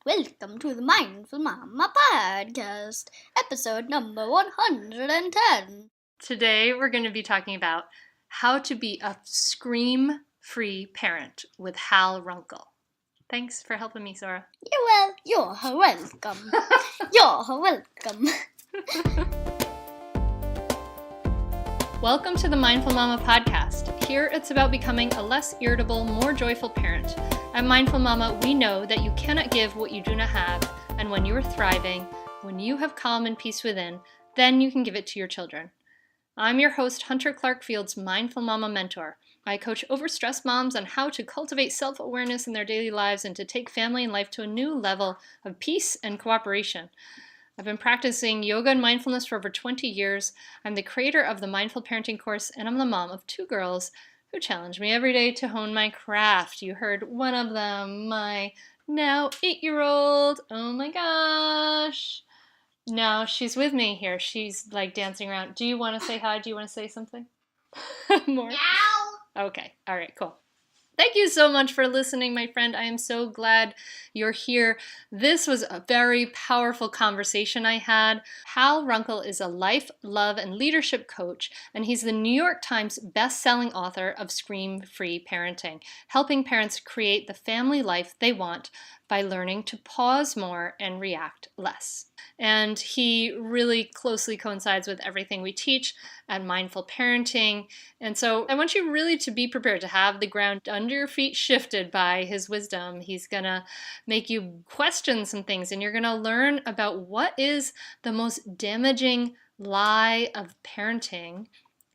Welcome to the Mindful Mama Podcast, episode number 110. Today we're going to be talking about how to be a scream-free parent with Hal Runkel. Thanks for helping me, Sora. You're welcome. You're welcome. Welcome to the Mindful Mama Podcast. Here it's about becoming a less irritable, more joyful parent. At Mindful Mama, we know that you cannot give what you do not have, and when you are thriving, when you have calm and peace within, then you can give it to your children. I'm your host, Hunter Clark-Field's Mindful Mama mentor. I coach overstressed moms on how to cultivate self-awareness in their daily lives and to take family and life to a new level of peace and cooperation. I've been practicing yoga and mindfulness for over 20 years. I'm the creator of the Mindful Parenting course, and I'm the mom of two girls who challenge me every day to hone my craft. You heard one of them, my now 8-year-old. Oh my gosh. No, she's with me here. She's like dancing around. Do you want to say hi? Do you want to say something more? Meow. Okay. All right, cool. Thank you so much for listening, my friend. I am so glad you're here. This was a very powerful conversation I had. Hal Runkel is a life, love, and leadership coach, and he's the New York Times best-selling author of ScreamFree Parenting, helping parents create the family life they want by learning to pause more and react less. And he really closely coincides with everything we teach at Mindful Parenting. And so I want you really to be prepared to have the ground under your feet shifted by his wisdom. He's going to make you question some things, and you're going to learn about what is the most damaging lie of parenting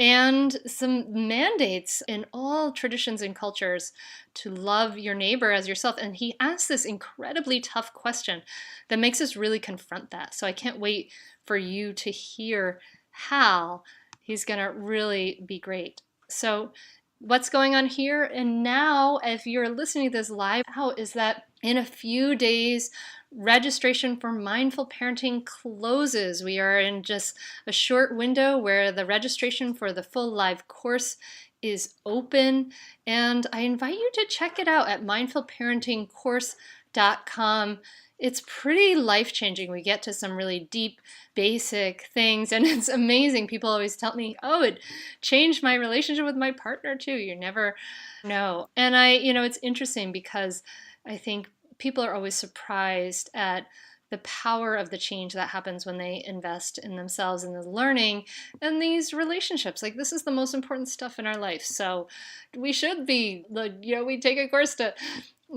and some mandates in all traditions and cultures to love your neighbor as yourself. And he asks this incredibly tough question that makes us really confront that. So I can't wait for you to hear Hal. He's going to really be great. So what's going on here and now, if you're listening to this live, how is that in a few days, registration for Mindful Parenting closes. We are in just a short window where the registration for the full live course is open, and I invite you to check it out at mindfulparentingcourse.com. It's pretty life-changing. We get to some really deep, basic things, and it's amazing. People always tell me, oh, it changed my relationship with my partner too. You never know. And it's interesting because I think people are always surprised at the power of the change that happens when they invest in themselves and the learning and these relationships. Like, this is the most important stuff in our life. So we should be, we take a course to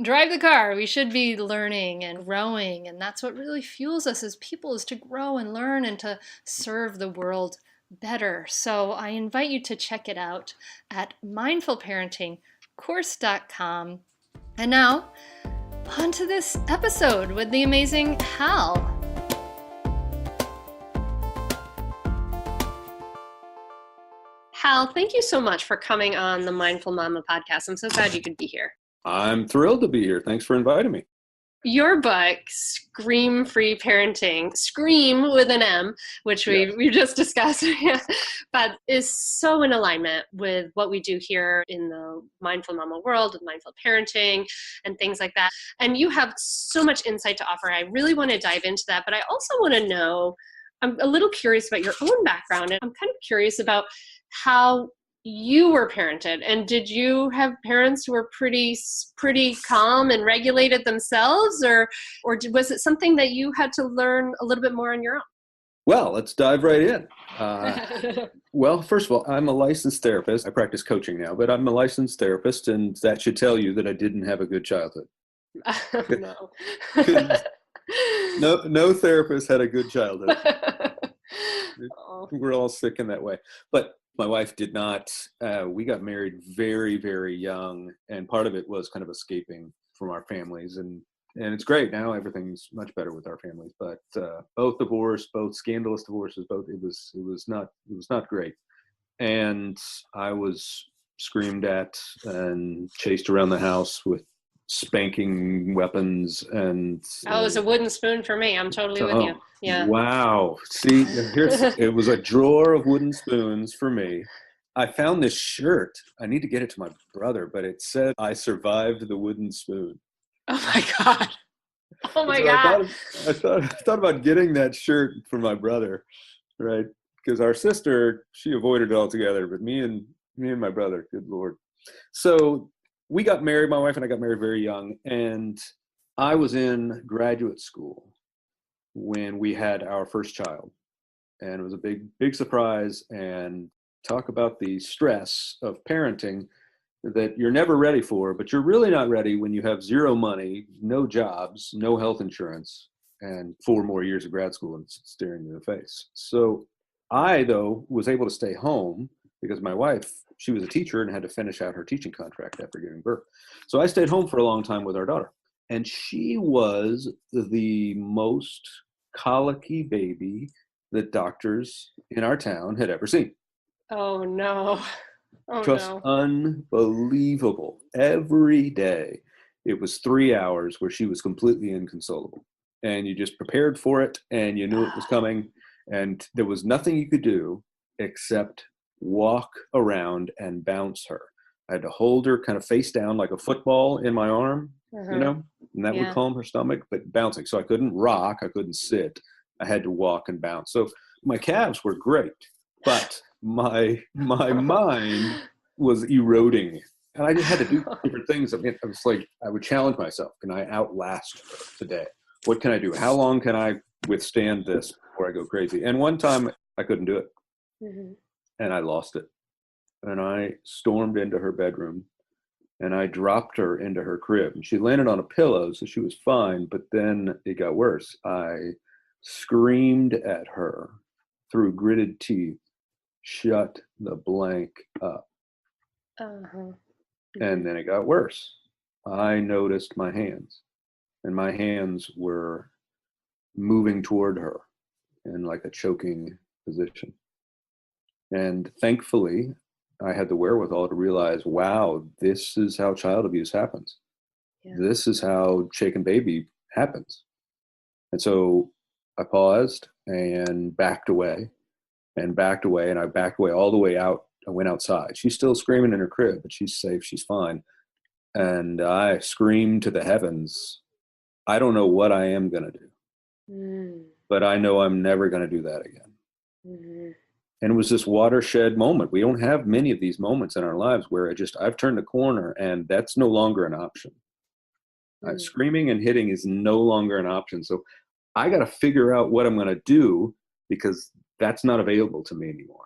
drive the car. We should be learning and growing. And that's what really fuels us as people, is to grow and learn and to serve the world better. So I invite you to check it out at mindfulparentingcourse.com. And now, on to this episode with the amazing Hal. Hal, thank you so much for coming on the Mindful Mama podcast. I'm so glad you could be here. I'm thrilled to be here. Thanks for inviting me. Your book, ScreamFree Parenting, Scream with an M, which we just discussed, but is so in alignment with what we do here in the Mindful Mama world, with mindful parenting and things like that. And you have so much insight to offer. I really want to dive into that, but I also want to know, I'm a little curious about your own background, and I'm kind of curious about how you were parented, and did you have parents who were pretty calm and regulated themselves, or was it something that you had to learn a little bit more on your own? Well, let's dive right in. Well, first of all, I'm a licensed therapist. I practice coaching now, but I'm a licensed therapist, and that should tell you that I didn't have a good childhood. No. No therapist had a good childhood. Oh. We're all sick in that way. But my wife did not. We got married very, very young, and part of it was kind of escaping from our families, and it's great now. Everything's much better with our families, but both divorced, both scandalous divorces, it was not great, and I was screamed at and chased around the house with spanking weapons, and it was a wooden spoon for me. I'm totally with you. Yeah. Wow. See, it was a drawer of wooden spoons for me. I found this shirt. I need to get it to my brother, but it said, "I survived the wooden spoon." Oh my God. Oh And my so God. I thought about getting that shirt for my brother, right? Because our sister, she avoided it altogether, but me and my brother, good Lord. So we got married. My wife and I got married very young, and I was in graduate school when we had our first child, and it was a big surprise. And talk about the stress of parenting that you're never ready for, but you're really not ready when you have zero money, no jobs, no health insurance, and 4 more years of grad school and staring you in the face. So I, though, was able to stay home because my wife, she was a teacher and had to finish out her teaching contract after giving birth. So I stayed home for a long time with our daughter. And she was the most colicky baby that doctors in our town had ever seen. Oh no. Oh Just no. unbelievable. Every day, it was 3 hours where she was completely inconsolable. And you just prepared for it and you knew it was coming. And there was nothing you could do except walk around and bounce her. I had to hold her kind of face down like a football in my arm, Uh-huh. and that would Yeah. calm her stomach, but bouncing. So I couldn't rock, I couldn't sit. I had to walk and bounce. So my calves were great, but my mind was eroding, and I just had to do different things. I mean, I was like, I would challenge myself: can I outlast her today? What can I do? How long can I withstand this before I go crazy? And one time I couldn't do it, Mhm. and I lost it. And I stormed into her bedroom, and I dropped her into her crib. And she landed on a pillow, so she was fine. But then it got worse. I screamed at her through gritted teeth, shut the blank up. Uh-huh. And then it got worse. I noticed my hands, and my hands were moving toward her in like a choking position. And thankfully, I had the wherewithal to realize, wow, this is how child abuse happens. Yeah. This is how shaken baby happens. And so I paused and backed away and backed away, and I backed away all the way out. I went outside. She's still screaming in her crib, but she's safe. She's fine. And I screamed to the heavens, I don't know what I am going to do, Mm. but I know I'm never going to do that again. Mhm. And it was this watershed moment. We don't have many of these moments in our lives where I've turned a corner and that's no longer an option. Mm. Screaming and hitting is no longer an option. So I got to figure out what I'm going to do because that's not available to me anymore.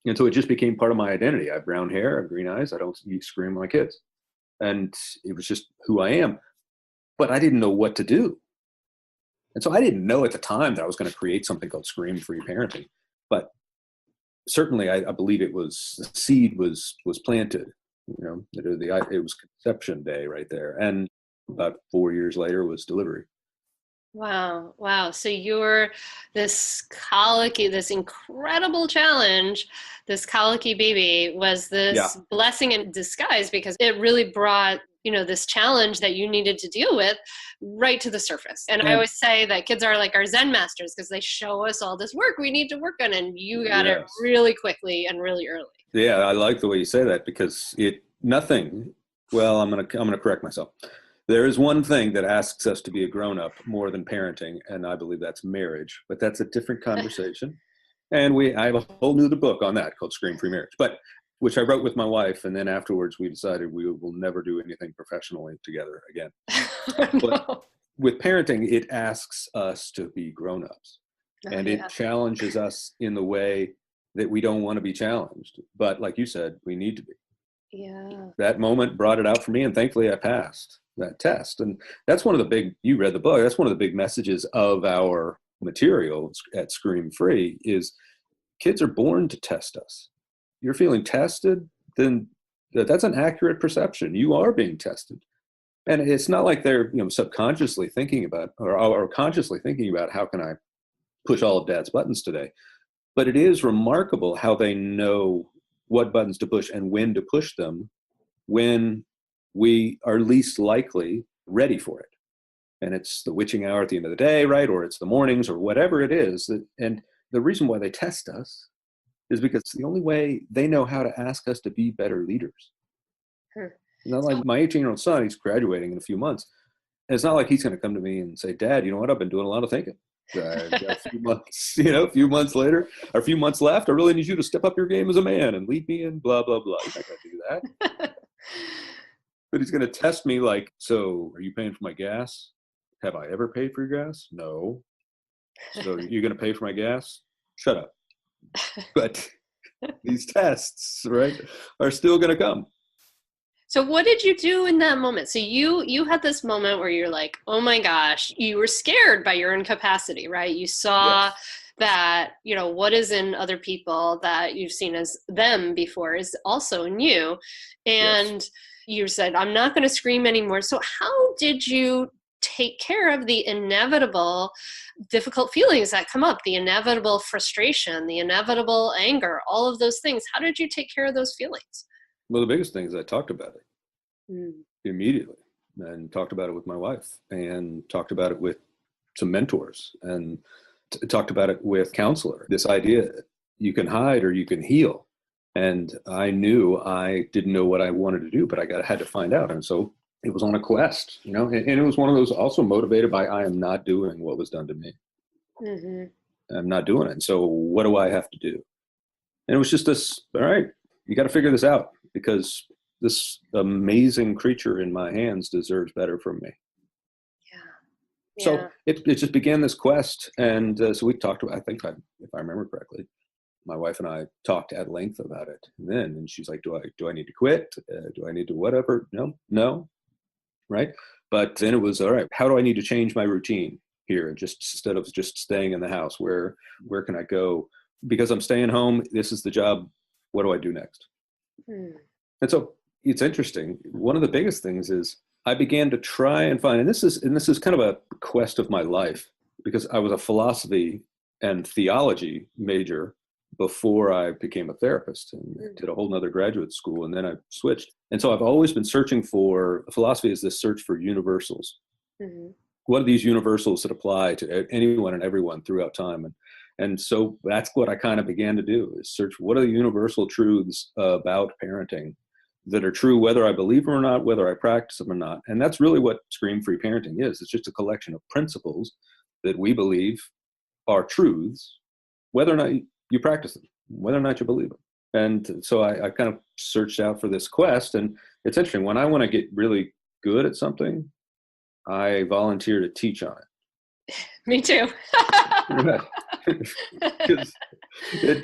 And so it just became part of my identity. I have brown hair, I have green eyes. I don't scream at my kids. And it was just who I am. But I didn't know what to do. And so I didn't know at the time that I was going to create something called ScreamFree Parenting. But certainly I believe the seed was planted. It was conception day right there. And about 4 years later was delivery. Wow. Wow. So you're this colicky, this incredible challenge, this colicky baby was Yeah. this blessing in disguise because it really brought, this challenge that you needed to deal with right to the surface. And I And always say that kids are like our Zen masters because they show us all this work we need to work on, and you got it yes. really quickly and really early. Yeah, I like the way you say that because I'm gonna correct myself. There is one thing that asks us to be a grown-up more than parenting, and I believe that's marriage, but that's a different conversation. And I have a whole new book on that called Scream Free Marriage, which I wrote with my wife, and then afterwards we decided we will never do anything professionally together again. But No. with parenting, it asks us to be grown-ups, and Yeah. it challenges us in the way that we don't want to be challenged. But like you said, we need to be. Yeah. That moment brought it out for me, and thankfully I passed that test. And that's you read the book, that's one of the big messages of our material at Scream Free is kids are born to test us. You're feeling tested, then that's an accurate perception. You are being tested. And it's not like they're subconsciously thinking about or consciously thinking about how can I push all of dad's buttons today. But it is remarkable how they know what buttons to push and when to push them when we are least likely ready for it. And it's the witching hour at the end of the day, right? Or it's the mornings or whatever it is. And the reason why they test us is because it's the only way they know how to ask us to be better leaders. Hmm. Not like my 18-year-old son, he's graduating in a few months. it's not like he's going to come to me and say, Dad, you know what? I've been doing a lot of thinking. A few months, a few months later, or a few months left, I really need you to step up your game as a man and lead me in blah, blah, blah. He's not going to do that. But he's going to test me like, so are you paying for my gas? Have I ever paid for your gas? No. So you're going to pay for my gas? Shut up. But these tests, right, are still going to come. So what did you do in that moment? So you had this moment where you're like, oh my gosh, you were scared by your incapacity, right? You saw Yes. that, what is in other people that you've seen as them before is also in you. And Yes. you said, I'm not going to scream anymore. So how did you take care of the inevitable difficult feelings that come up, the inevitable frustration, the inevitable anger, all of those things? How did you take care of those feelings? Well, the biggest thing is I talked about it immediately, and talked about it with my wife, and talked about it with some mentors, and talked about it with counselor. This idea, you can hide or you can heal. And I knew I didn't know what I wanted to do, but I had to find out. And so it was on a quest, and it was one of those also motivated by, I am not doing what was done to me. Mm-hmm. I'm not doing it. And so what do I have to do? And it was just this, all right, you got to figure this out, because this amazing creature in my hands deserves better from me. Yeah. So it just began this quest. And so we talked about, if I remember correctly, my wife and I talked at length about it. And she's like, do I need to quit? Do I need to whatever? No. Right. But then it was, all right, how do I need to change my routine here? Just instead of just staying in the house, where can I go? Because I'm staying home. This is the job. What do I do next? And so it's interesting. One of the biggest things is I began to try and find, and this is kind of a quest of my life, because I was a philosophy and theology major before I became a therapist, and did a whole nother graduate school, and then I switched. And so I've always been searching for, philosophy is this search for universals. Mm-hmm. What are these universals that apply to anyone and everyone throughout time? And so that's what I kind of began to do, is search, what are the universal truths about parenting that are true, whether I believe them or not, whether I practice them or not. And that's really what ScreamFree parenting is. It's just a collection of principles that we believe are truths, whether or not you practice them, whether or not you believe them. And so I kind of searched out for this quest. And it's interesting, when I want to get really good at something, I volunteer to teach on it. Me too. Right. Because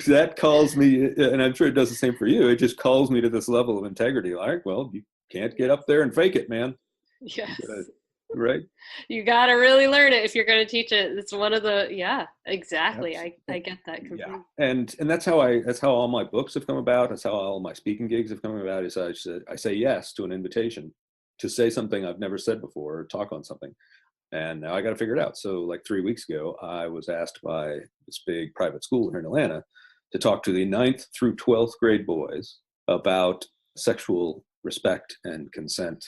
that calls me, and I'm sure it does the same for you, it just calls me to this level of integrity. Like, well, you can't get up there and fake it, man. Yes. Right. You got to really learn it if you're going to teach it. It's one of the, exactly. I get that completely. Yeah. And that's how all my books have come about. That's how all my speaking gigs have come about, is I say yes to an invitation to say something I've never said before, or talk on something. And now I got to figure it out. So like 3 weeks ago, I was asked by this big private school here in Atlanta to talk to the 9th through 12th grade boys about sexual respect and consent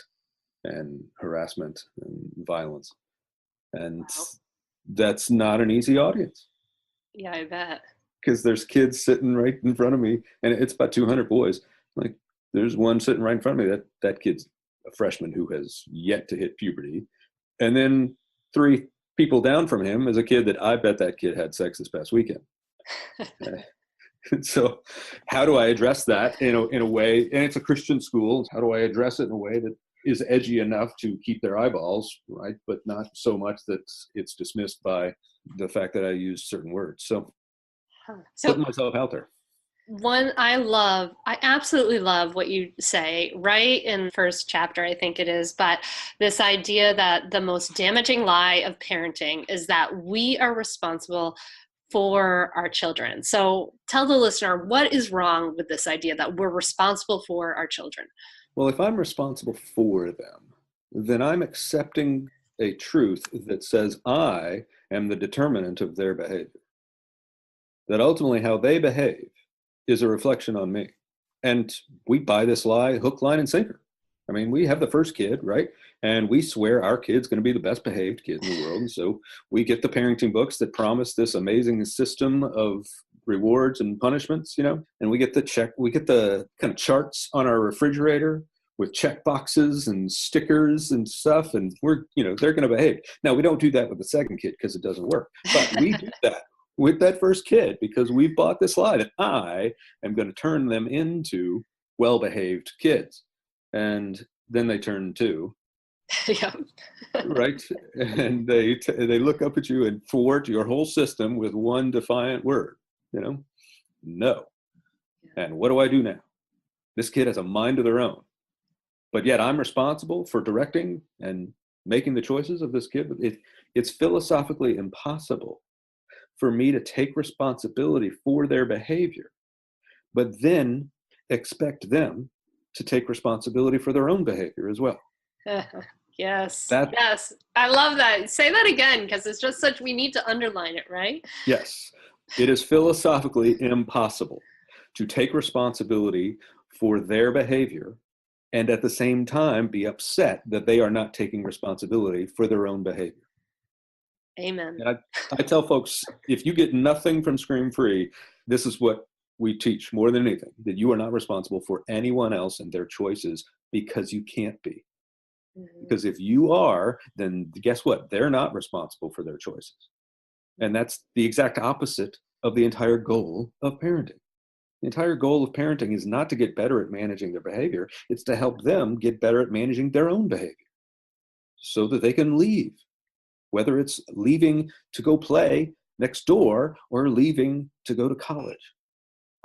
and harassment and violence. And that's not an easy audience. Yeah, I bet. Because there's kids sitting right in front of me, and it's about 200 boys. Like, there's one sitting right in front of me. That kid's a freshman who has yet to hit puberty. And then 3 people down from him is a kid that I bet that kid had sex this past weekend. So how do I address that in a way, and it's a Christian school, how do I address it in a way that is edgy enough to keep their eyeballs, right, but not so much that it's dismissed by the fact that I use certain words. So putting myself out there. I absolutely love what you say right in the first chapter, I think it is, but this idea that the most damaging lie of parenting is that we are responsible for our children. So tell the listener, what is wrong with this idea that we're responsible for our children? Well, if I'm responsible for them, then I'm accepting a truth that says I am the determinant of their behavior. That ultimately how they behave is a reflection on me. And we buy this lie hook, line, and sinker. I mean, we have the first kid, right? And we swear our kid's going to be the best behaved kid in the world. And so we get the parenting books that promise this amazing system of rewards and punishments, and we get the kind of charts on our refrigerator with check boxes and stickers and stuff, and they're going to behave. Now, we don't do that with the second kid because it doesn't work, but we do that with that first kid because we bought this lie that I am going to turn them into well-behaved kids. And then they turn 2. Yeah. Right? And they look up at you and thwart your whole system with one defiant word, no. And what do I do now? This kid has a mind of their own, but yet I'm responsible for directing and making the choices of this kid. It's philosophically impossible for me to take responsibility for their behavior, but then expect them to take responsibility for their own behavior as well. Yes. Yes. I love that. Say that again, because it's just we need to underline it, right? Yes. It is philosophically impossible to take responsibility for their behavior and at the same time be upset that they are not taking responsibility for their own behavior. Amen. And I tell folks, if you get nothing from ScreamFree, this is what we teach more than anything, that you are not responsible for anyone else and their choices because you can't be. Mm-hmm. Because if you are, then guess what? They're not responsible for their choices. And that's the exact opposite of the entire goal of parenting. The entire goal of parenting is not to get better at managing their behavior. It's to help them get better at managing their own behavior so that they can leave, whether it's leaving to go play next door or leaving to go to college.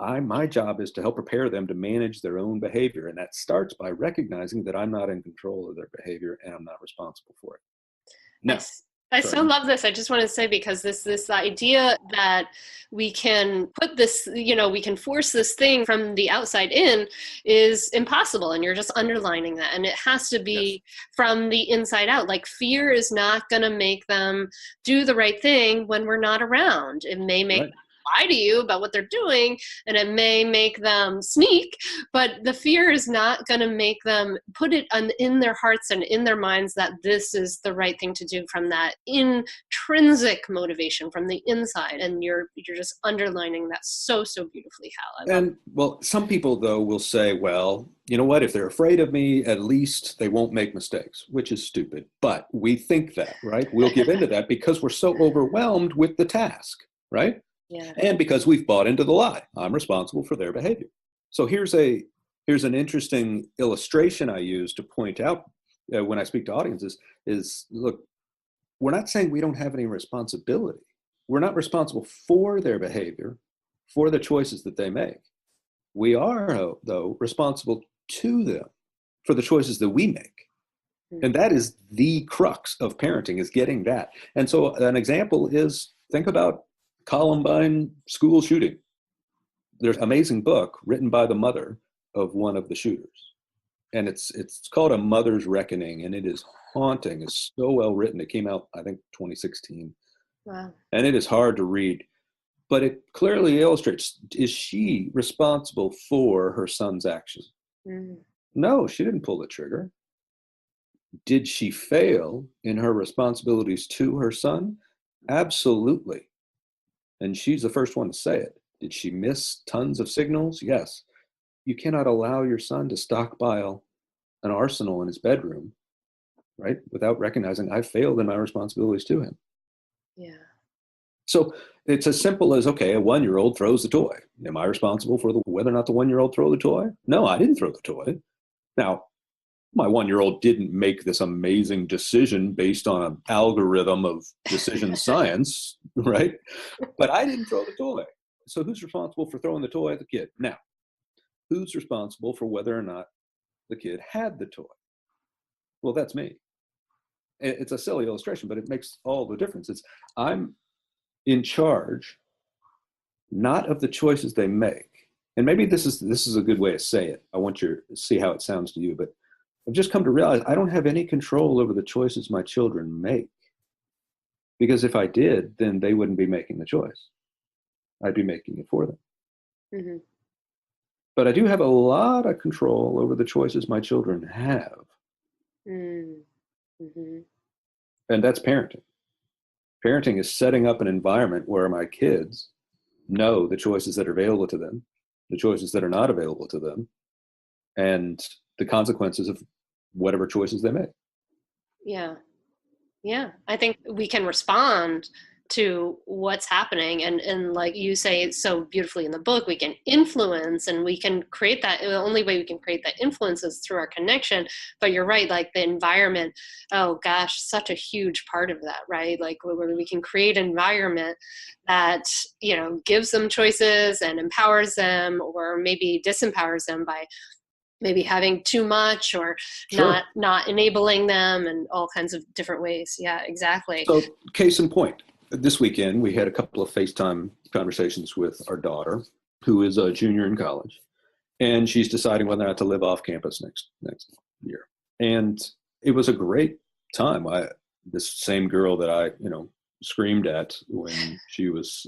My job is to help prepare them to manage their own behavior. And that starts by recognizing that I'm not in control of their behavior and I'm not responsible for it. No. I so love this. I just want to say, because this idea that we can put this, we can force this thing from the outside in is impossible. And you're just underlining that. And it has to be from the inside out. Like, fear is not going to make them do the right thing when we're not around. It may make them lie to you about what they're doing, and it may make them sneak, but the fear is not going to make them put it in their hearts and in their minds that this is the right thing to do from that intrinsic motivation from the inside. And you're just underlining that so beautifully, Hal. And well, some people though will say, well, you know what, if they're afraid of me, at least they won't make mistakes, which is stupid. But we think that, right? We'll give into that because we're so overwhelmed with the task, right? Yeah. And because we've bought into the lie, I'm responsible for their behavior. So here's an interesting illustration I use to point out when I speak to audiences is, look, we're not saying we don't have any responsibility. We're not responsible for their behavior, for the choices that they make. We are, though, responsible to them for the choices that we make. Mm-hmm. And that is the crux of parenting, is getting that. And so an example is, think about Columbine school shooting. There's an amazing book written by the mother of one of the shooters. And it's called A Mother's Reckoning, and it is haunting. It's so well written. It came out, I think, 2016. Wow. And it is hard to read, but it clearly illustrates, is she responsible for her son's action? Mm. No, she didn't pull the trigger. Did she fail in her responsibilities to her son? Absolutely. And she's the first one to say it. Did she miss tons of signals? Yes. You cannot allow your son to stockpile an arsenal in his bedroom, right? Without recognizing I failed in my responsibilities to him. Yeah. So it's as simple as, okay, a 1-year-old throws the toy. Am I responsible for whether or not the 1-year-old throw the toy? No, I didn't throw the toy. Now, my 1-year-old didn't make this amazing decision based on an algorithm of decision science, right? But I didn't throw the toy. So who's responsible for throwing the toy at the kid? Now, who's responsible for whether or not the kid had the toy? Well, that's me. It's a silly illustration, but it makes all the difference. I'm in charge, not of the choices they make. And maybe this is a good way to say it. I want you to see how it sounds to you, but I've just come to realize I don't have any control over the choices my children make. Because if I did, then they wouldn't be making the choice. I'd be making it for them. Mm-hmm. But I do have a lot of control over the choices my children have. Mm-hmm. And that's parenting. Parenting is setting up an environment where my kids know the choices that are available to them, the choices that are not available to them, and the consequences of whatever choices they make. Yeah. Yeah. I think we can respond to what's happening. And like you say so beautifully in the book, we can influence, and we can create that. The only way we can create that influence is through our connection. But you're right, like the environment, oh gosh, such a huge part of that, right? Like where we can create an environment that, you know, gives them choices and empowers them, or maybe disempowers them by maybe having too much, or Sure. not enabling them, and all kinds of different ways. Yeah, exactly. So case in point, this weekend we had a couple of FaceTime conversations with our daughter, who is a junior in college, and she's deciding whether or not to live off campus next year. And it was a great time. This same girl that I screamed at when she was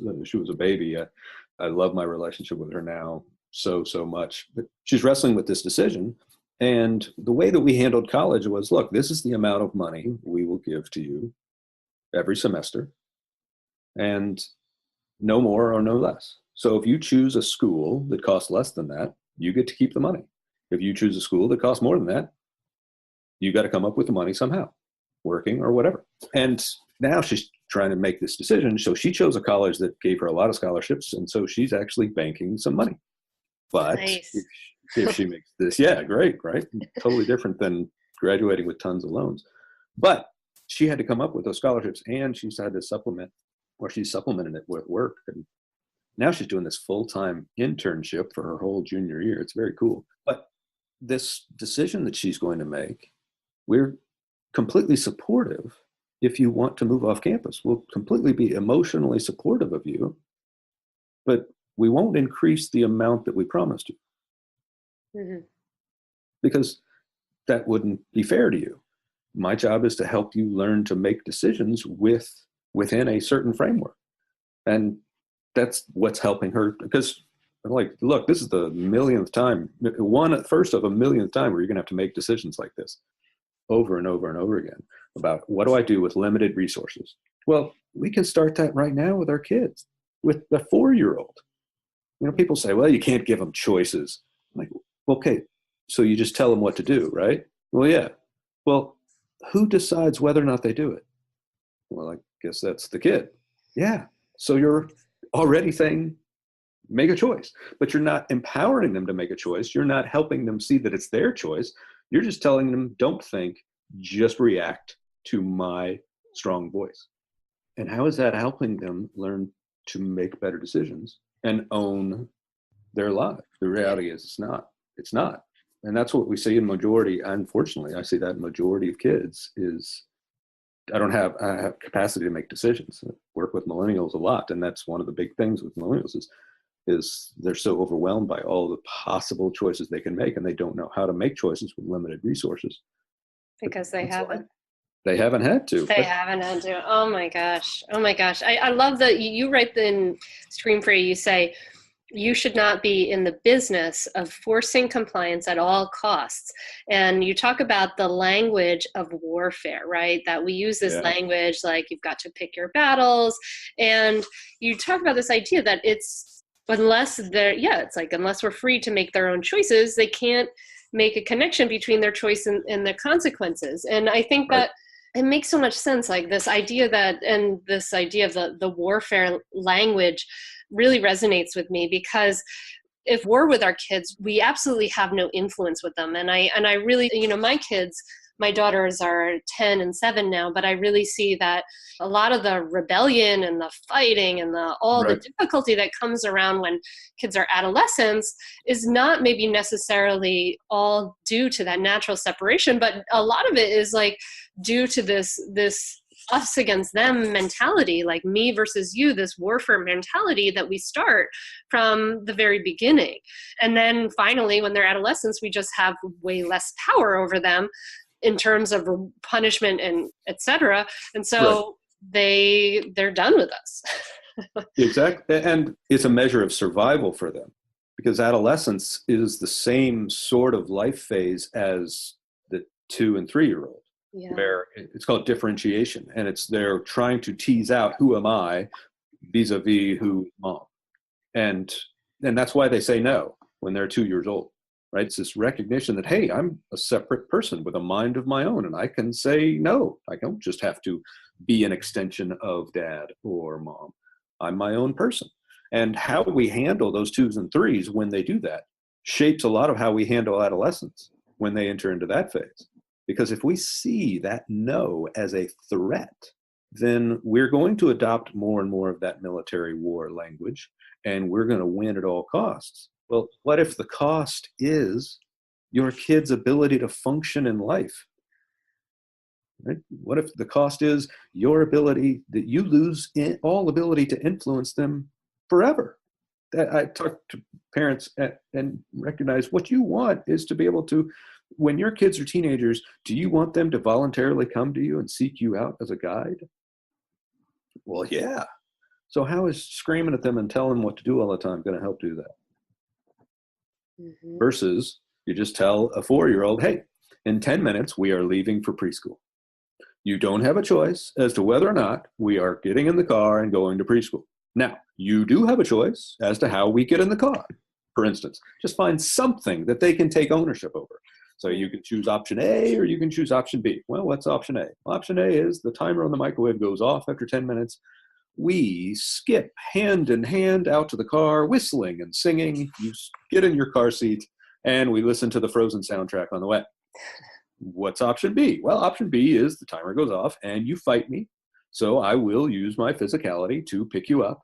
a baby. I love my relationship with her now so much. But she's wrestling with this decision, and the way that we handled college was, look, this is the amount of money we will give to you every semester, and no more or no less. So if you choose a school that costs less than that, you get to keep the money. If you choose a school that costs more than that, you got to come up with the money somehow, working or whatever. And now she's trying to make this decision. So she chose a college that gave her a lot of scholarships, and so she's actually banking some money. But Nice. if she makes this, yeah, great, right? Totally different than graduating with tons of loans. But she had to come up with those scholarships, and she's had to she's supplemented it with work. And now she's doing this full-time internship for her whole junior year. It's very cool. But this decision that she's going to make, we're completely supportive. If you want to move off campus, we'll completely be emotionally supportive of you, but we won't increase the amount that we promised you. Mm-hmm. Because that wouldn't be fair to you. My job is to help you learn to make decisions within a certain framework. And that's what's helping her, because like, look, this is the millionth time, first of a millionth time where you're going to have to make decisions like this over and over and over again about what do I do with limited resources? Well, we can start that right now with our kids, with the 4-year-old. People say, well, you can't give them choices. I'm like, okay, so you just tell them what to do, right? Well, yeah. Well, who decides whether or not they do it? Well, I guess that's the kid. Yeah. So you're already saying, make a choice, but you're not empowering them to make a choice. You're not helping them see that it's their choice. You're just telling them, don't think, just react to my strong voice. And how is that helping them learn to make better decisions and own their life? The reality is it's not. And that's what we see in majority. Unfortunately, I see that in majority of kids is I have capacity to make decisions. I work with millennials a lot. And that's one of the big things with millennials is they're so overwhelmed by all the possible choices they can make, and they don't know how to make choices with limited resources. Because they haven't. They haven't had to. They haven't had to. Oh my gosh. I love that you write in ScreamFree, you say, you should not be in the business of forcing compliance at all costs. And you talk about the language of warfare, right? That we use this language like you've got to pick your battles. And you talk about this idea that unless we're free to make their own choices, they can't make a connection between their choice and the consequences. And I think that it makes so much sense, like this idea of the warfare language really resonates with me, because if we're with our kids, we absolutely have no influence with them. And I really, my kids, my daughters are 10 and 7 now, but I really see that a lot of the rebellion and the fighting and the difficulty that comes around when kids are adolescents is not maybe necessarily all due to that natural separation, but a lot of it is like due to this us against them mentality, like me versus you, this warfare mentality that we start from the very beginning. And then finally, when they're adolescents, we just have way less power over them in terms of punishment and etc. And so they're done with us. Exactly. And it's a measure of survival for them, because adolescence is the same sort of life phase as the 2 and 3-year-old. Yeah. Where it's called differentiation, and they're trying to tease out who am I vis-a-vis who mom, and that's why they say no when they're 2 years old. right? It's this recognition that, hey, I'm a separate person with a mind of my own, and I can say no. I don't just have to be an extension of dad or mom. I'm my own person. And how we handle those 2s and 3s when they do that shapes a lot of how we handle adolescents when they enter into that phase. Because if we see that no as a threat, then we're going to adopt more and more of that military war language, and we're going to win at all costs. Well, what if the cost is your kid's ability to function in life? Right? What if the cost is your ability, that you lose all ability to influence them forever? That I talk to parents and recognize what you want is to be able to, when your kids are teenagers, do you want them to voluntarily come to you and seek you out as a guide? Well, yeah. So how is screaming at them and telling them what to do all the time going to help do that? Mm-hmm. Versus you just tell a 4-year-old, hey, in 10 minutes, we are leaving for preschool. You don't have a choice as to whether or not we are getting in the car and going to preschool. Now, you do have a choice as to how we get in the car. For instance, just find something that they can take ownership over. So you can choose option A or you can choose option B. Well, what's option A? Option A is the timer on the microwave goes off after 10 minutes. We skip hand in hand out to the car, whistling and singing. You get in your car seat and we listen to the Frozen soundtrack on the way. What's option B? Well, option B is the timer goes off and you fight me. So I will use my physicality to pick you up.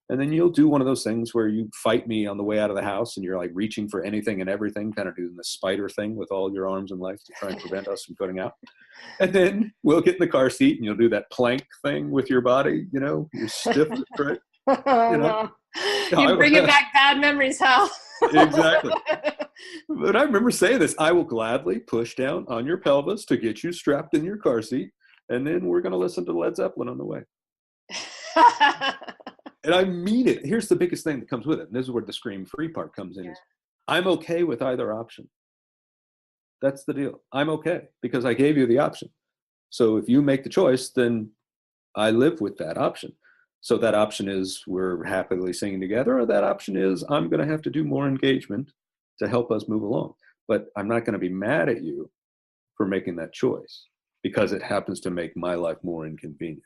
And then you'll do one of those things where you fight me on the way out of the house and you're like reaching for anything and everything, kind of doing the spider thing with all your arms and legs to try and prevent us from getting out. And then we'll get in the car seat and you'll do that plank thing with your body, you know, you're stiff, right? Oh, You know? no. You're bringing back bad memories, Hal. Exactly. But I remember saying this, I will gladly push down on your pelvis to get you strapped in your car seat. And then we're going to listen to Led Zeppelin on the way. And I mean it. Here's the biggest thing that comes with it. And this is where the ScreamFree part comes in. Yeah. Is I'm okay with either option. That's the deal. I'm okay because I gave you the option. So if you make the choice, then I live with that option. So that option is we're happily singing together, or that option is I'm going to have to do more engagement to help us move along. But I'm not going to be mad at you for making that choice because it happens to make my life more inconvenient.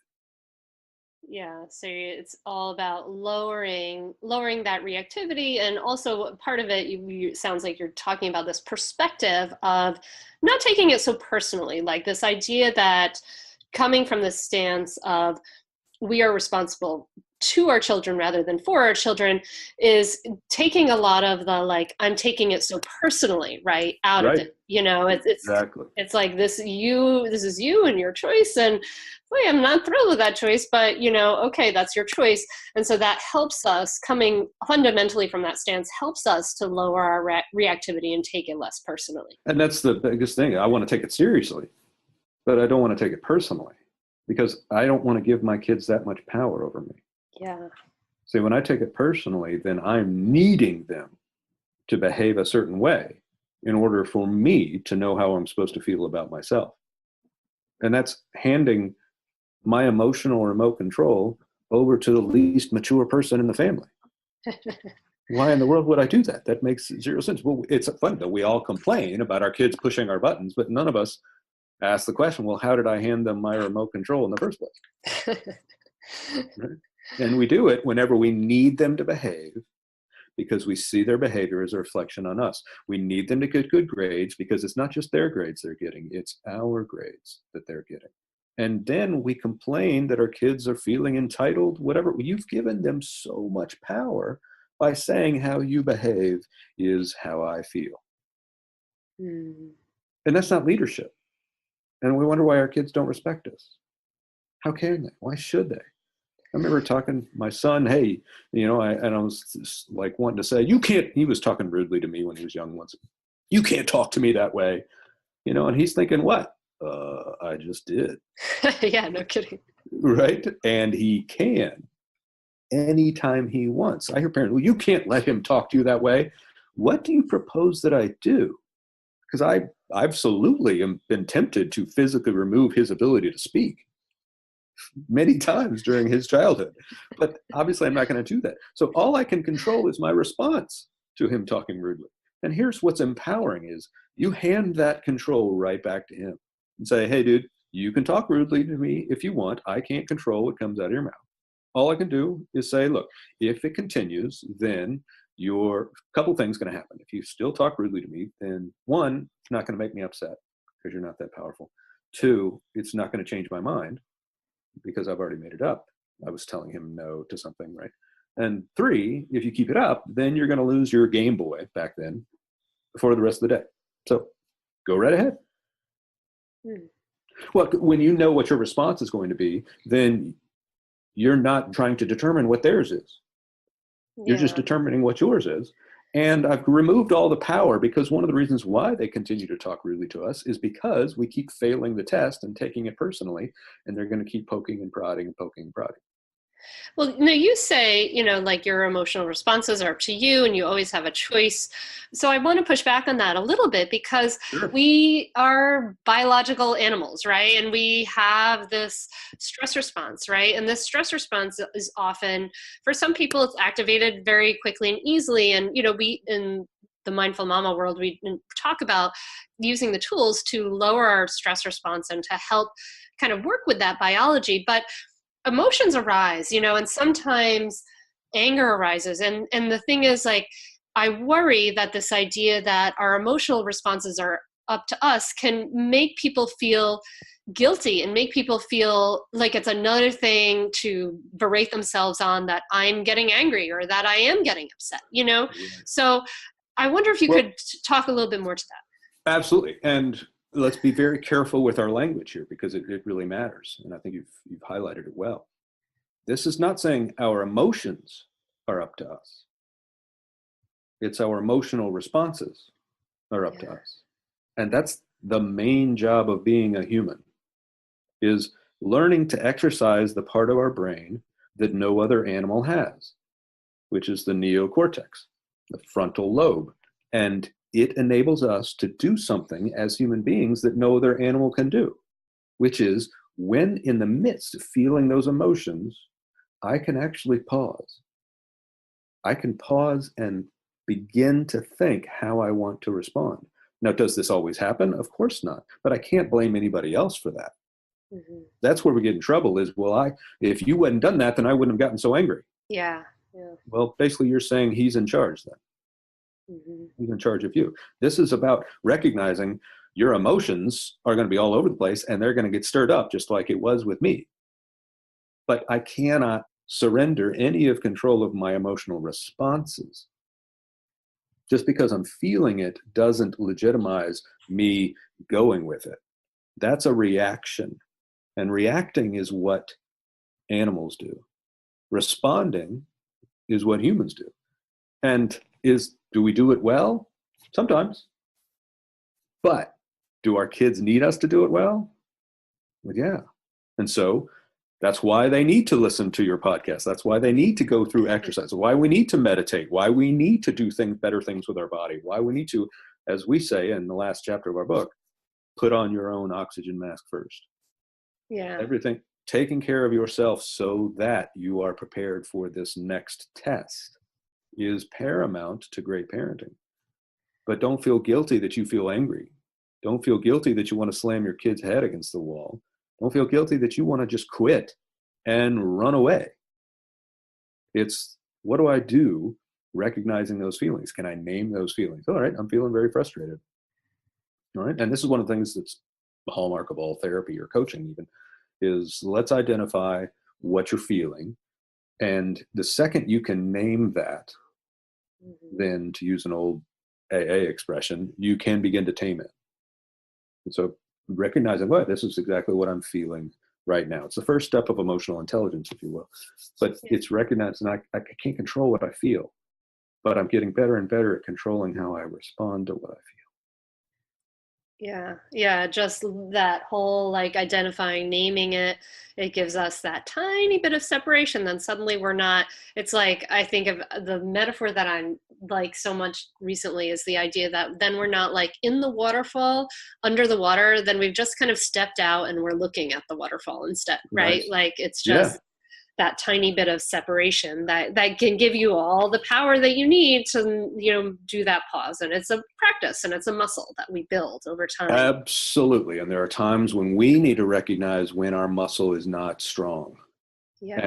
Yeah, so it's all about lowering that reactivity, and also part of it, you sounds like you're talking about this perspective of not taking it so personally, like this idea that coming from the stance of we are responsible to our children rather than for our children is taking a lot of the like I'm taking it so personally right out of it. You know, Exactly. it's like this is you and your choice, and boy, I'm not thrilled with that choice, but you know, okay, that's your choice. And so that helps us, coming fundamentally from that stance, helps us to lower our reactivity and take it less personally. And that's the biggest thing. I want to take it seriously, but I don't want to take it personally because I don't want to give my kids that much power over me. Yeah. See, when I take it personally, then I'm needing them to behave a certain way in order for me to know how I'm supposed to feel about myself. And that's handing my emotional remote control over to the least mature person in the family. Why in the world would I do that? That makes zero sense. Well, it's funny that we all complain about our kids pushing our buttons, but none of us ask the question, well, how did I hand them my remote control in the first place? Right? And we do it whenever we need them to behave because we see their behavior as a reflection on us. We need them to get good grades because it's not just their grades they're getting, it's our grades that they're getting. And then we complain that our kids are feeling entitled, whatever. You've given them so much power by saying how you behave is how I feel. And that's not leadership. And we wonder why our kids don't respect us. How can they? Why should they? I remember talking to my son, hey, you know, I was like wanting to say, you can't, he was talking rudely to me when he was young once. You can't talk to me that way. You know, and he's thinking, what? I just did. Yeah, no kidding. Right? And he can anytime he wants. I hear parents, well, you can't let him talk to you that way. What do you propose that I do? Because I absolutely am been tempted to physically remove his ability to speak many times during his childhood. But obviously I'm not going to do that. So all I can control is my response to him talking rudely. And here's what's empowering is you hand that control right back to him and say, hey, dude, you can talk rudely to me if you want. I can't control what comes out of your mouth. All I can do is say, look, if it continues, then your couple things going to happen. If you still talk rudely to me, then one, it's not going to make me upset because you're not that powerful. Two, it's not going to change my mind because I've already made it up. I was telling him no to something, right? And three, if you keep it up, then you're going to lose your Game Boy back then for the rest of the day. So go right ahead. Well, when you know what your response is going to be, then you're not trying to determine what theirs is. You're just determining what yours is. And I've removed all the power because one of the reasons why they continue to talk rudely to us is because we keep failing the test and taking it personally, and they're going to keep poking and prodding and poking and prodding. Well, no, you say, like your emotional responses are up to you and you always have a choice. So I want to push back on that a little bit because we are biological animals, right? And we have this stress response, right? And this stress response is often, for some people, it's activated very quickly and easily. And, we, in the Mindful Mama world, we talk about using the tools to lower our stress response and to help kind of work with that biology. But emotions arise, and sometimes anger arises. And the thing is, like, I worry that this idea that our emotional responses are up to us can make people feel guilty and make people feel like it's another thing to berate themselves on, that I'm getting angry or that I am getting upset, So I wonder if you could talk a little bit more to that. Absolutely. And let's be very careful with our language here because it really matters. And I think you've highlighted it well. This is not saying our emotions are up to us. It's our emotional responses are up to us. And that's the main job of being a human, is learning to exercise the part of our brain that no other animal has, which is the neocortex, the frontal lobe. And it enables us to do something as human beings that no other animal can do, which is when in the midst of feeling those emotions, I can actually pause. I can pause and begin to think how I want to respond. Now, does this always happen? Of course not, but I can't blame anybody else for that. Mm-hmm. That's where we get in trouble is, if you hadn't done that, then I wouldn't have gotten so angry. Yeah. Well, basically you're saying he's in charge then. Mm-hmm. He's in charge of you. This is about recognizing your emotions are going to be all over the place and they're going to get stirred up just like it was with me. But I cannot surrender any of control of my emotional responses. Just because I'm feeling it doesn't legitimize me going with it. That's a reaction. And reacting is what animals do. Responding is what humans do. And do we do it well? Sometimes. But do our kids need us to do it well? Well, yeah. And so that's why they need to listen to your podcast. That's why they need to go through exercise, why we need to meditate, why we need to do better things with our body, why we need to, as we say in the last chapter of our book, put on your own oxygen mask first. Yeah. Everything, taking care of yourself so that you are prepared for this next test is paramount to great parenting. But don't feel guilty that you feel angry. Don't feel guilty that you want to slam your kid's head against the wall. Don't feel guilty that you want to just quit and run away. It's, what do I do recognizing those feelings? Can I name those feelings? All right, I'm feeling very frustrated. All right, and this is one of the things that's the hallmark of all therapy or coaching even, is let's identify what you're feeling. And the second you can name that, then to use an old AA expression, you can begin to tame it. And so recognizing, well, this is exactly what I'm feeling right now. It's the first step of emotional intelligence, if you will. But it's recognizing I can't control what I feel, but I'm getting better and better at controlling how I respond to what I feel. Yeah, just that whole identifying, naming it gives us that tiny bit of separation. Then suddenly we're not, it's like, I think of the metaphor that I'm like so much recently is the idea that then we're not in the waterfall under the water, then we've just kind of stepped out and we're looking at the waterfall instead, right? It's just, that tiny bit of separation that can give you all the power that you need to, do that pause. And it's a practice and it's a muscle that we build over time. Absolutely. And there are times when we need to recognize when our muscle is not strong. Yeah.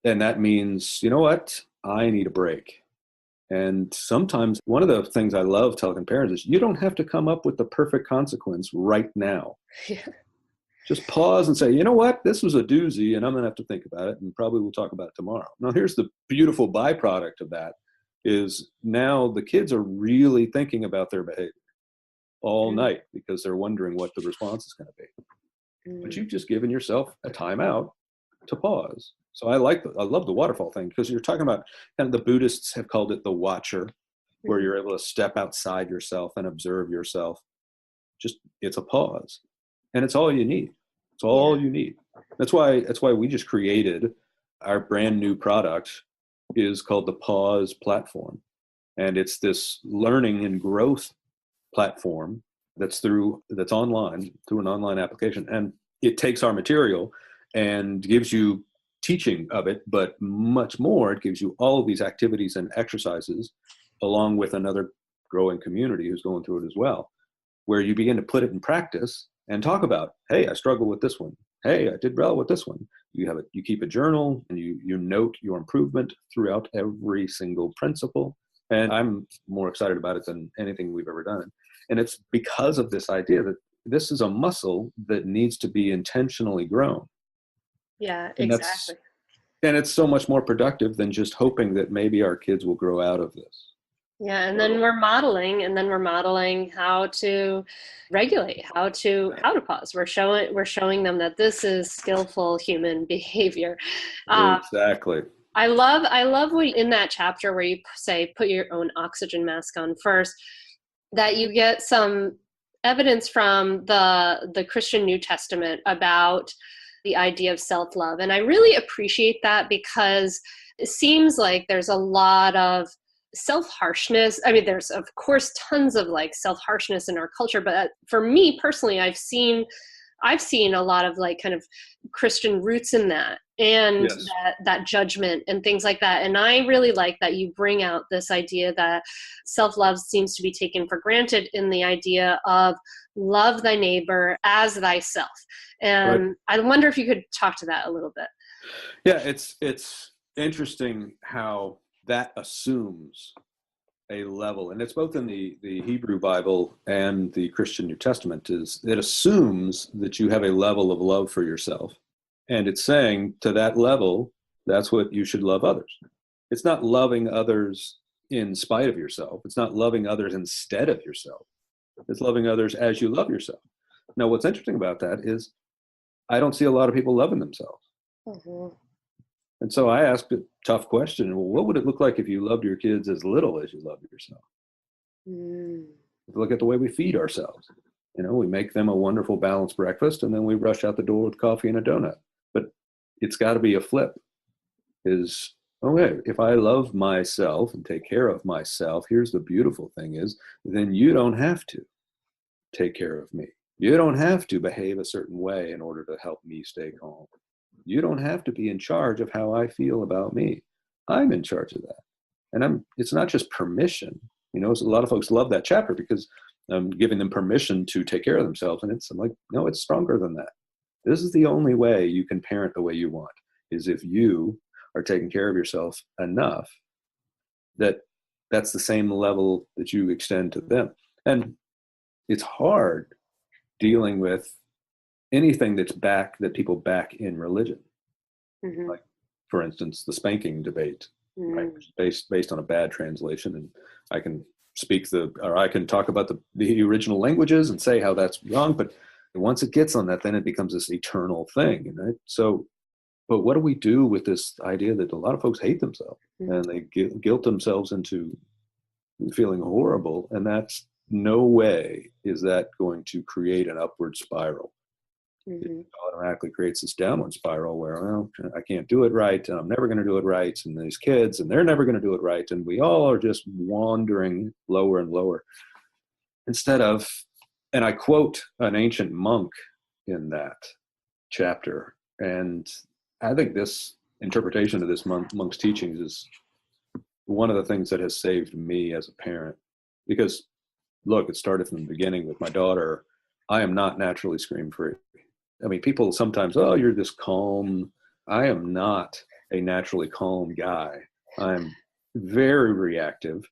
And that means, you know what? I need a break. And sometimes one of the things I love telling parents is you don't have to come up with the perfect consequence right now. Yeah. Just pause and say, you know what? This was a doozy and I'm going to have to think about it and probably we'll talk about it tomorrow. Now, here's the beautiful byproduct of that is now the kids are really thinking about their behavior all night because they're wondering what the response is going to be. But you've just given yourself a timeout to pause. So I love the waterfall thing because you're talking about, and the Buddhists have called it the watcher, where you're able to step outside yourself and observe yourself. Just, it's a pause. And it's all you need. It's all you need. That's why we just created our brand new product is called the Pause Platform. And it's this learning and growth platform that's online through an online application. And it takes our material and gives you teaching of it, but much more, it gives you all of these activities and exercises along with another growing community who's going through it as well, where you begin to put it in practice and talk about, hey, I struggle with this one. Hey, I did well with this one. You keep a journal and you note your improvement throughout every single principle. And I'm more excited about it than anything we've ever done. And it's because of this idea that this is a muscle that needs to be intentionally grown. Yeah, And exactly. And it's so much more productive than just hoping that maybe our kids will grow out of this. Yeah, and then we're modeling how to regulate, how to pause. We're showing them that this is skillful human behavior. Exactly. I love what in that chapter where you say put your own oxygen mask on first, that you get some evidence from the Christian New Testament about the idea of self-love. And I really appreciate that because it seems like there's a lot of self-harshness. I mean, there's of course tons of like self-harshness in our culture, but for me personally, I've seen a lot of like kind of Christian roots in that and that judgment and things like that. And I really like that you bring out this idea that self-love seems to be taken for granted in the idea of love thy neighbor as thyself. And I wonder if you could talk to that a little bit. Yeah, it's interesting how that assumes a level, and it's both in the Hebrew Bible and the Christian New Testament, is it assumes that you have a level of love for yourself. And it's saying to that level, that's what you should love others. It's not loving others in spite of yourself. It's not loving others instead of yourself. It's loving others as you love yourself. Now, what's interesting about that is I don't see a lot of people loving themselves. Mm-hmm. And so I asked a tough question. Well, what would it look like if you loved your kids as little as you love yourself? Look at the way we feed ourselves. We make them a wonderful balanced breakfast and then we rush out the door with coffee and a donut. But it's got to be a flip. Is, okay, if I love myself and take care of myself, here's the beautiful thing is, then you don't have to take care of me. You don't have to behave a certain way in order to help me stay calm. You don't have to be in charge of how I feel about me. I'm in charge of that. And it's not just permission. A lot of folks love that chapter because I'm giving them permission to take care of themselves. And I'm like, no, it's stronger than that. This is the only way you can parent the way you want, is if you are taking care of yourself enough that that's the same level that you extend to them. And it's hard dealing with anything that people back in religion. Mm-hmm. Like, for instance, the spanking debate, right? Based on a bad translation. And I can I can talk about the original languages and say how that's wrong, but once it gets on that, then it becomes this eternal thing, right? So, but what do we do with this idea that a lot of folks hate themselves and they guilt themselves into feeling horrible? And that's no way is that going to create an upward spiral. It automatically creates this downward spiral where, well, I can't do it right, and I'm never going to do it right, and these kids, and they're never going to do it right, and we all are just wandering lower and lower. Instead of, and I quote an ancient monk in that chapter, and I think this interpretation of this monk's teachings is one of the things that has saved me as a parent. Because, look, it started from the beginning with my daughter. I am not naturally scream-free. I mean, people sometimes, oh, you're this calm. I am not a naturally calm guy. I'm very reactive.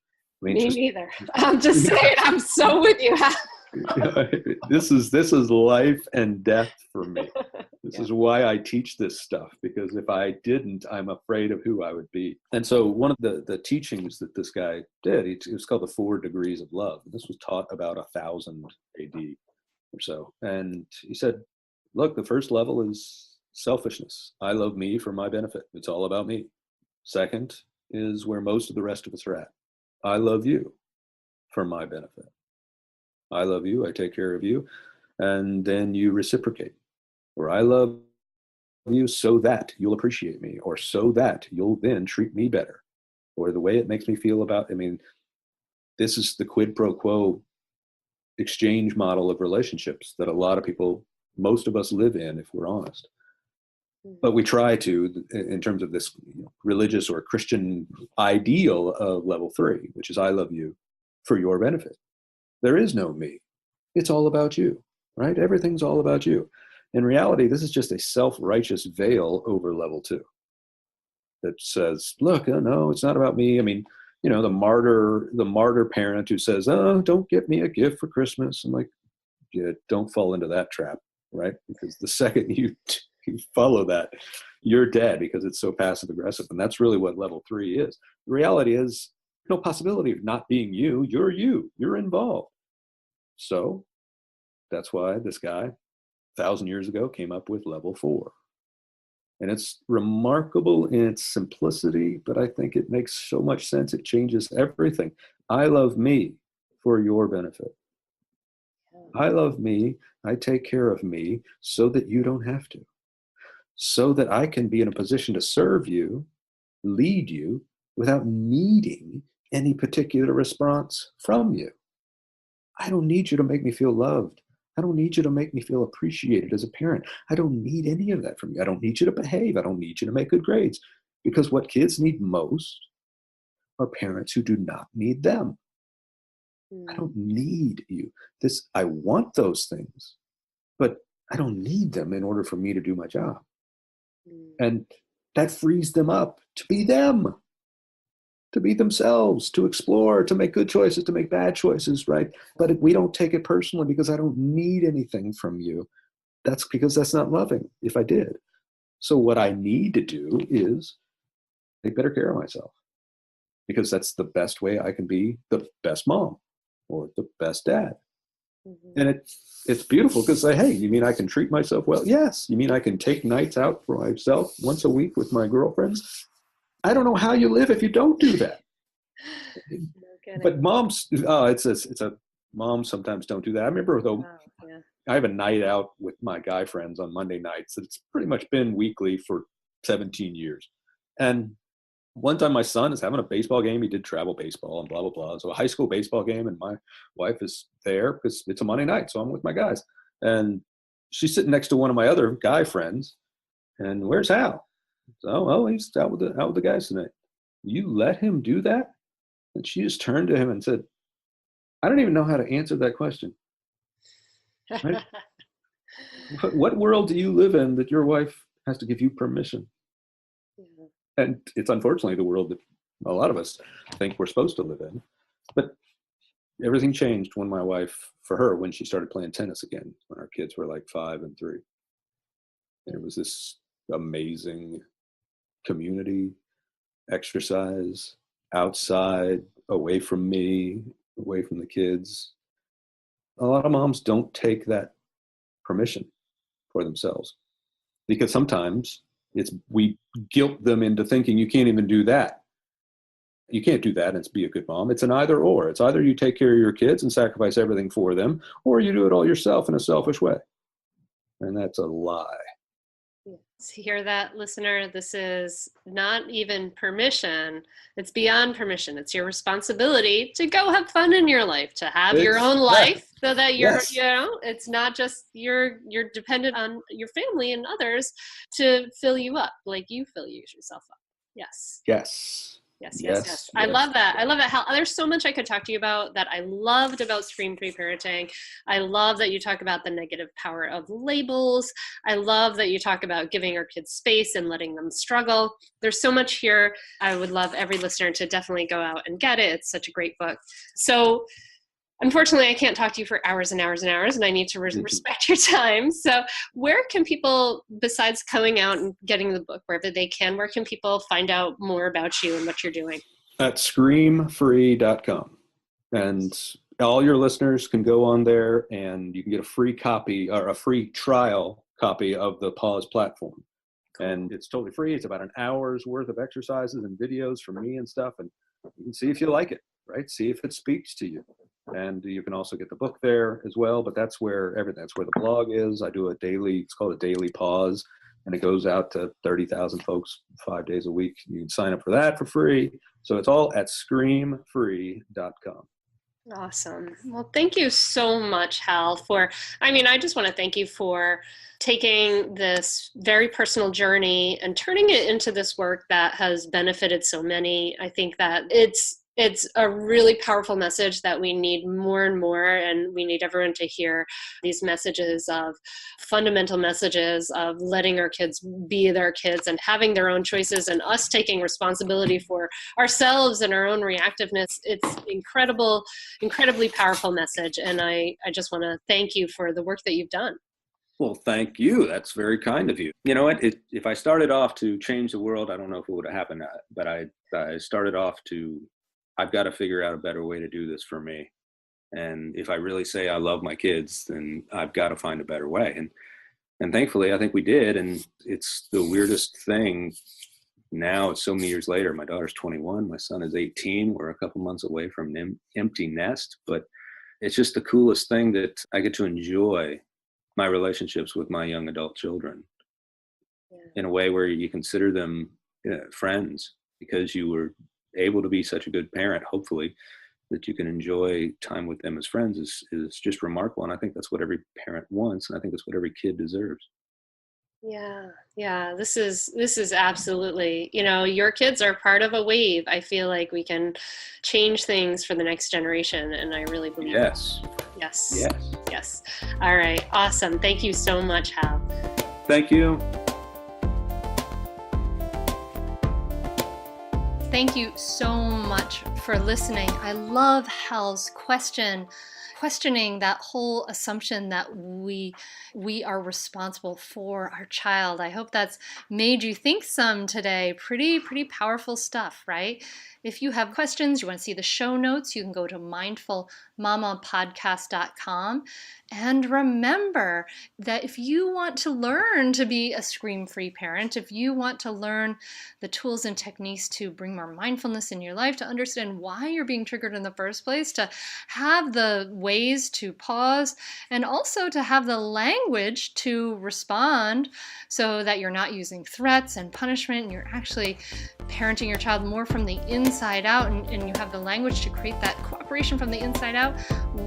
I mean, Me neither. I'm just saying, I'm so with you. This is life and death for me. This is why I teach this stuff, because if I didn't, I'm afraid of who I would be. And so one of the teachings that this guy did, it was called the 4 Degrees of Love. This was taught about 1000 AD or so. And he said, look, the first level is selfishness. I love me for my benefit. It's all about me. Second is where most of the rest of us are at. I love you for my benefit. I love you, I take care of you, and then you reciprocate. Or I love you so that you'll appreciate me, or so that you'll then treat me better, or the way it makes me feel about, I mean, this is the quid pro quo exchange model of relationships that a lot of people, most of us live in, if we're honest. But we try to, in terms of this religious or Christian ideal of level 3, which is I love you for your benefit. There is no me. It's all about you, right? Everything's all about you. In reality, this is just a self-righteous veil over level 2 that says, look, no, it's not about me. I mean, the martyr parent who says, oh, don't get me a gift for Christmas. I'm like, yeah, don't fall into that trap, right? Because the second you follow that, you're dead, because it's so passive aggressive. And that's really what level 3 is. The reality is no possibility of not being you. You're involved. So that's why this guy 1,000 years ago came up with level 4. And it's remarkable in its simplicity, but I think it makes so much sense. It changes everything. I love me for your benefit. I love me. I take care of me so that you don't have to. So that I can be in a position to serve you, lead you, without needing any particular response from you. I don't need you to make me feel loved. I don't need you to make me feel appreciated as a parent. I don't need any of that from you. I don't need you to behave. I don't need you to make good grades. Because what kids need most are parents who do not need them. I don't need you. I want those things, but I don't need them in order for me to do my job. And that frees them up to be them, to be themselves, to explore, to make good choices, to make bad choices, right? But we don't take it personally because I don't need anything from you. That's because that's not loving if I did. So what I need to do is take better care of myself, because that's the best way I can be the best mom or the best dad. And it's beautiful because hey, you mean I can treat myself well? Yes. You mean I can take nights out for myself once a week with my girlfriends? I don't know how you live if you don't do that. But moms, moms sometimes don't do that. I remember though, I have a night out with my guy friends on Monday nights. It's pretty much been weekly for 17 years. And one time my son is having a baseball game. He did travel baseball and blah, blah, blah. So a high school baseball game, and my wife is there because it's a Monday night. So I'm with my guys. And she's sitting next to one of my other guy friends. And where's Hal? So, well, he's out with the guys tonight. You let him do that? And she just turned to him and said, I don't even know how to answer that question. Right? What world do you live in that your wife has to give you permission? And it's unfortunately the world that a lot of us think we're supposed to live in. But everything changed when my wife, for her, when she started playing tennis again, when our kids were like 5 and 3. And it was this amazing community, exercise, outside, away from me, away from the kids. A lot of moms don't take that permission for themselves, because sometimes we guilt them into thinking you can't even do that. You can't do that and be a good mom. It's an either or. It's either you take care of your kids and sacrifice everything for them, or you do it all yourself in a selfish way. And that's a lie. So hear that, listener? This is not even permission. It's beyond permission. It's your responsibility to go have fun in your life, to have your own life, so that Yes. it's not just you're dependent on your family and others to fill you up like you fill yourself up. Yes. Yes. Yes, yes, yes. Yes. I Yes. love that. I love that. Hal, there's so much I could talk to you about that I loved about ScreamFree parenting. I love that you talk about the negative power of labels. I love that you talk about giving our kids space and letting them struggle. There's so much here. I would love every listener to definitely go out and get it. It's such a great book. So unfortunately, I can't talk to you for hours and hours and hours, and I need to respect your time. So where can people, besides coming out and getting the book wherever they can, where can people find out more about you and what you're doing? At ScreamFree.com. And all your listeners can go on there and you can get a free copy or a free trial copy of the Pause platform. And it's totally free. It's about an hour's worth of exercises and videos from me and stuff. And you can see if you like it, right? See if it speaks to you. And you can also get the book there as well, but that's where everything, that's where the blog is. I do a daily, it's called a daily pause, and it goes out to 30,000 folks 5 days a week. You can sign up for that for free. So it's all at ScreamFree.com. Awesome. Well, thank you so much, Hal, I just want to thank you for taking this very personal journey and turning it into this work that has benefited so many. I think that it's a really powerful message that we need more and more, and we need everyone to hear these messages of fundamental messages of letting our kids be their kids and having their own choices and us taking responsibility for ourselves and our own reactiveness. It's incredibly powerful message. And I just want to thank you for the work that you've done. Well, thank you. That's very kind of you. You know what? If I started off to change the world, I don't know if it would have happened, but I started off to, I've got to figure out a better way to do this for me. And if I really say I love my kids, then I've got to find a better way. And thankfully, I think we did. And it's the weirdest thing. Now, it's so many years later. My daughter's 21. My son is 18. We're a couple months away from an empty nest. But it's just the coolest thing that I get to enjoy my relationships with my young adult children in a way where you consider them friends because you were able to be such a good parent, hopefully, that you can enjoy time with them as friends is just remarkable. And I think that's what every parent wants. And I think that's what every kid deserves. Yeah. This is absolutely, your kids are part of a wave. I feel like we can change things for the next generation. And I really believe Yes. Yes. All right. Awesome. Thank you so much, Hal. Thank you. Thank you so much for listening. I love Hal's questioning that whole assumption that we are responsible for our child. I hope that's made you think some today. Pretty powerful stuff, right? If you have questions, you want to see the show notes, you can go to mindfulmamapodcast.com. And remember that if you want to learn to be a scream-free parent, if you want to learn the tools and techniques to bring more mindfulness in your life, to understand why you're being triggered in the first place, to have the ways to pause, and also to have the language to respond so that you're not using threats and punishment, and you're actually parenting your child more from the inside out, and you have the language to create that cooperation from the inside out,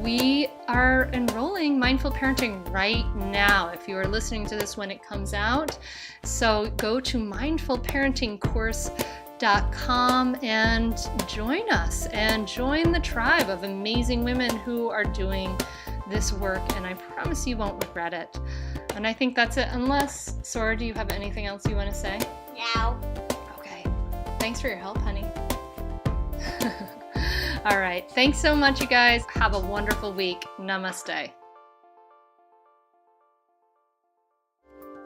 we are enrolling Mindful Parenting right now if you are listening to this when it comes out. So go to mindfulparentingcourse.com and join us and join the tribe of amazing women who are doing this work, and I promise you won't regret it. And I think that's it, unless, Sora, do you have anything else you want to say? No. Okay. Thanks for your help, honey. All right. Thanks so much, you guys. Have a wonderful week. Namaste.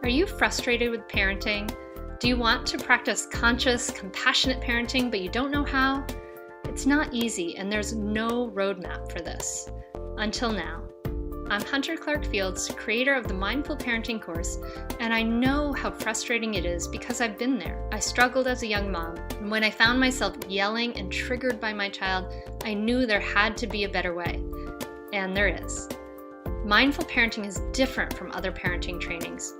Are you frustrated with parenting? Do you want to practice conscious, compassionate parenting, but you don't know how? It's not easy, and there's no roadmap for this. Until now. I'm Hunter Clark-Fields, creator of the Mindful Parenting course, and I know how frustrating it is because I've been there. I struggled as a young mom, and when I found myself yelling and triggered by my child, I knew there had to be a better way. And there is. Mindful parenting is different from other parenting trainings.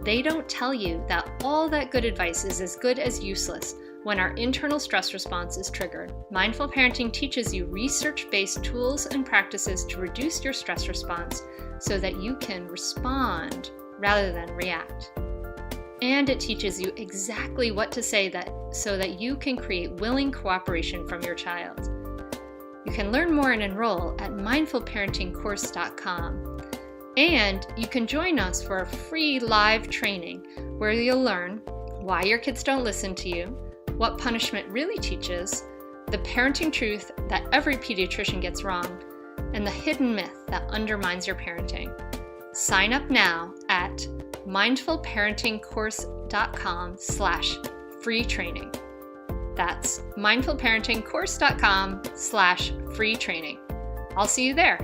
They don't tell you that all that good advice is as good as useless when our internal stress response is triggered. Mindful parenting teaches you research-based tools and practices to reduce your stress response so that you can respond rather than react. And it teaches you exactly what to say so that you can create willing cooperation from your child. You can learn more and enroll at mindfulparentingcourse.com. And you can join us for a free live training where you'll learn why your kids don't listen to you, what punishment really teaches, the parenting truth that every pediatrician gets wrong, and the hidden myth that undermines your parenting. Sign up now at mindfulparentingcourse.com/free training. That's mindfulparentingcourse.com/free training. I'll see you there.